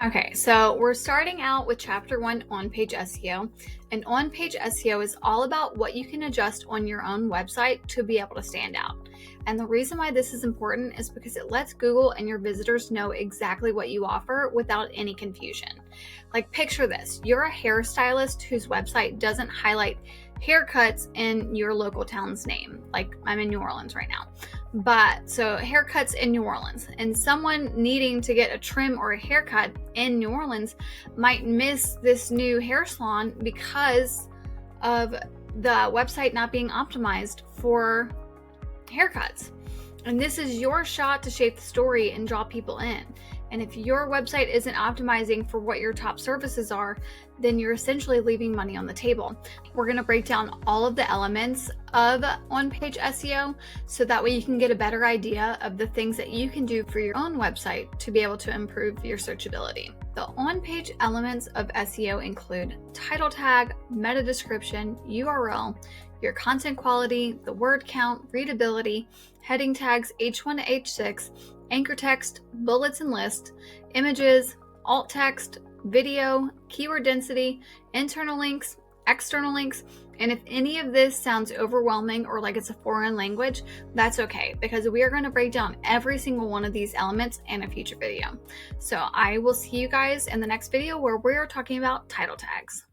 Okay, so we're starting out with chapter 1, on-page SEO. And on-page SEO is all about what you can adjust on your own website to be able to stand out. And the reason why this is important is because it lets Google and your visitors know exactly what you offer without any confusion. Like, picture this: you're a hairstylist whose website doesn't highlight haircuts in your local town's name. Like, I'm in New Orleans right now. But so haircuts in New Orleans, and someone needing to get a trim or a haircut in New Orleans might miss this new hair salon because of the website not being optimized for haircuts. And this is your shot to shape the story and draw people in. And if your website isn't optimizing for what your top services are, then you're essentially leaving money on the table. We're going to break down all of the elements of on-page SEO so that way you can get a better idea of the things that you can do for your own website to be able to improve your searchability. The on-page elements of SEO include title tag, meta description, URL, your content quality, the word count, readability, heading tags, H1 to H6, anchor text, bullets and lists, images, alt text, video, keyword density, internal links, external links. And if any of this sounds overwhelming or like it's a foreign language, that's okay, because we are going to break down every single one of these elements in a future video. So I will see you guys in the next video where we are talking about title tags.